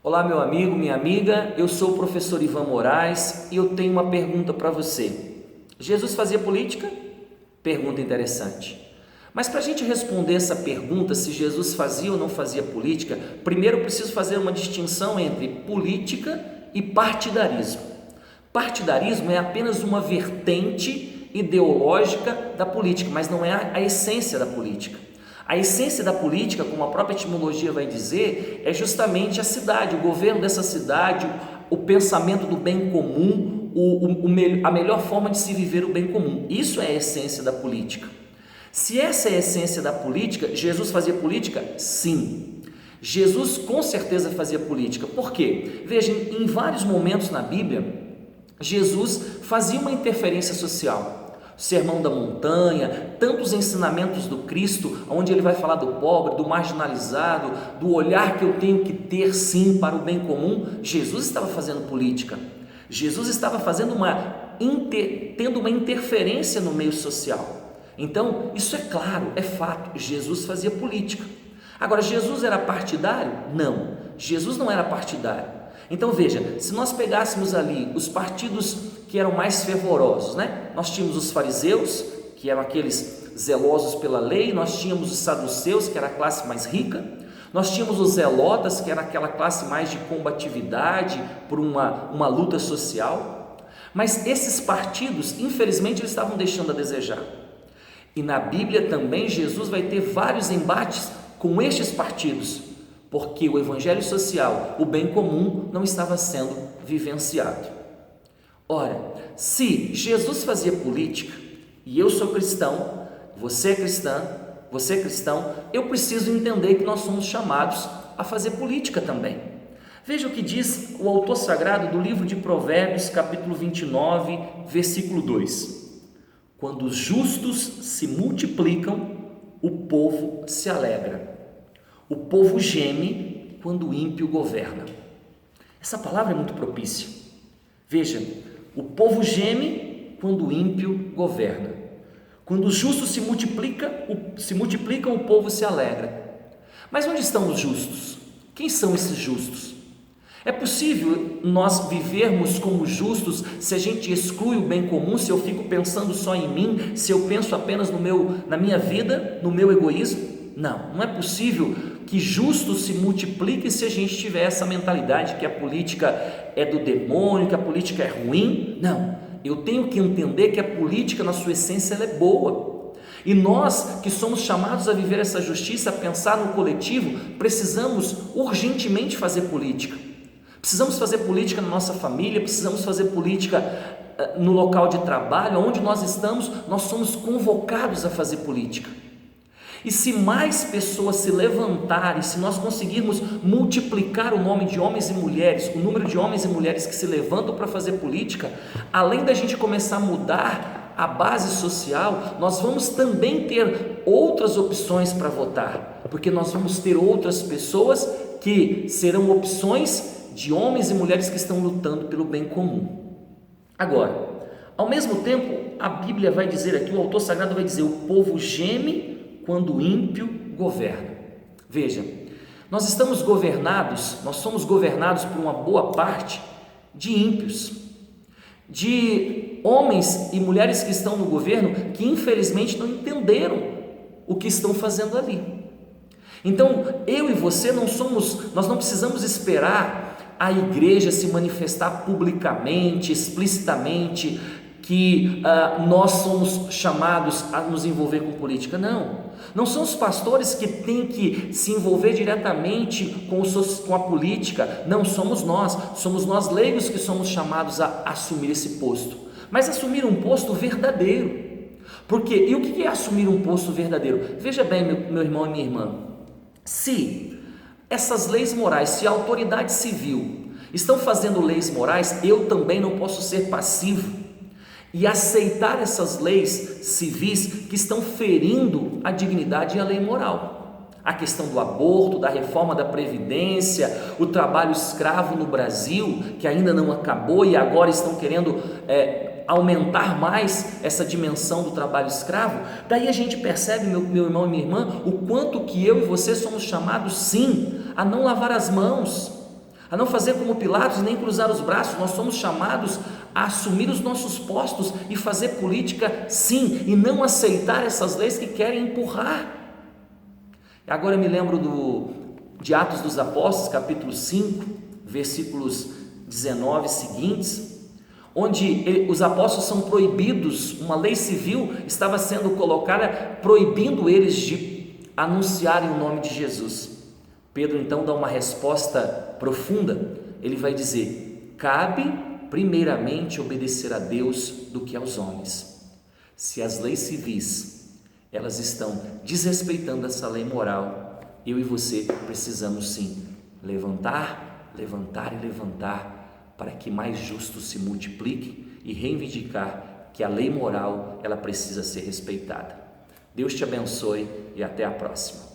Olá, meu amigo, minha amiga, eu sou o professor Ivan Moraes e eu tenho uma pergunta para você. Jesus fazia política? Pergunta interessante. Mas para a gente responder essa pergunta, se Jesus fazia ou não fazia política, primeiro eu preciso fazer uma distinção entre política e partidarismo. Partidarismo é apenas uma vertente ideológica da política, mas não é a essência da política. A essência da política, como a própria etimologia vai dizer, é justamente a cidade, o governo dessa cidade, o pensamento do bem comum, a melhor forma de se viver o bem comum. Isso é a essência da política. Se essa é a essência da política, Jesus fazia política? Sim. Jesus com certeza fazia política. Por quê? Veja, em vários momentos na Bíblia, Jesus fazia uma interferência social. Sermão da Montanha, tantos ensinamentos do Cristo, onde ele vai falar do pobre, do marginalizado, do olhar que eu tenho que ter sim para o bem comum. Jesus estava fazendo política. Jesus estava tendo uma interferência no meio social. Então, isso é claro, é fato, Jesus fazia política. Agora, Jesus era partidário? Não, Jesus não era partidário. Então veja, se nós pegássemos ali os partidos que eram mais fervorosos, nós tínhamos os fariseus, que eram aqueles zelosos pela lei, nós tínhamos os saduceus, que era a classe mais rica, nós tínhamos os zelotas, que era aquela classe mais de combatividade por uma luta social, mas esses partidos, infelizmente, eles estavam deixando a desejar. E na Bíblia também Jesus vai ter vários embates com estes partidos, porque o evangelho social, o bem comum, não estava sendo vivenciado. Ora, se Jesus fazia política, e eu sou cristão, você é cristã, você é cristão, eu preciso entender que nós somos chamados a fazer política também. Veja o que diz o autor sagrado do livro de Provérbios, capítulo 29, versículo 2. Quando os justos se multiplicam, o povo se alegra. O povo geme quando o ímpio governa. Essa palavra é muito propícia. Veja, o povo geme quando o ímpio governa. Quando os justos se multiplicam, o povo se alegra. Mas onde estão os justos? Quem são esses justos? É possível nós vivermos como justos se a gente exclui o bem comum, se eu fico pensando só em mim, se eu penso apenas na minha vida, no meu egoísmo? Não é possível que justo se multiplique se a gente tiver essa mentalidade que a política é do demônio, que a política é ruim. Não, eu tenho que entender que a política na sua essência ela é boa. E nós que somos chamados a viver essa justiça, a pensar no coletivo, precisamos urgentemente fazer política. Precisamos fazer política na nossa família, precisamos fazer política no local de trabalho, onde nós estamos, nós somos convocados a fazer política. E se mais pessoas se levantarem, se nós conseguirmos multiplicar o nome de homens e mulheres, o número de homens e mulheres que se levantam para fazer política, além da gente começar a mudar a base social, nós vamos também ter outras opções para votar, porque nós vamos ter outras pessoas que serão opções de homens e mulheres que estão lutando pelo bem comum. Agora, ao mesmo tempo, a Bíblia vai dizer aqui, o autor sagrado vai dizer, o povo geme quando o ímpio governa. Veja, nós somos governados por uma boa parte de ímpios, de homens e mulheres que estão no governo que infelizmente não entenderam o que estão fazendo ali. Então, eu e você nós não precisamos esperar a igreja se manifestar publicamente, explicitamente, que nós somos chamados a nos envolver com política. Não são os pastores que têm que se envolver diretamente com a política. Não, somos nós leigos que somos chamados a assumir esse posto, mas assumir um posto verdadeiro. Porque, e o que é assumir um posto verdadeiro? Veja bem, meu irmão e minha irmã, se essas leis morais, se a autoridade civil estão fazendo leis morais, eu também não posso ser passivo e aceitar essas leis civis que estão ferindo a dignidade e a lei moral. A questão do aborto, da reforma da Previdência, o trabalho escravo no Brasil, que ainda não acabou e agora estão querendo aumentar mais essa dimensão do trabalho escravo. Daí a gente percebe, meu irmão e minha irmã, o quanto que eu e você somos chamados sim a não lavar as mãos, a não fazer como Pilatos, nem cruzar os braços. Nós somos chamados a assumir os nossos postos e fazer política, sim, e não aceitar essas leis que querem empurrar. Agora eu me lembro de Atos dos Apóstolos, capítulo 5, versículos 19 seguintes, onde os apóstolos são proibidos, uma lei civil estava sendo colocada, proibindo eles de anunciarem o nome de Jesus. Pedro então dá uma resposta profunda, ele vai dizer: cabe primeiramente obedecer a Deus do que aos homens. Se as leis civis, elas estão desrespeitando essa lei moral, eu e você precisamos sim levantar para que mais justos se multipliquem e reivindicar que a lei moral ela precisa ser respeitada. Deus te abençoe e até a próxima.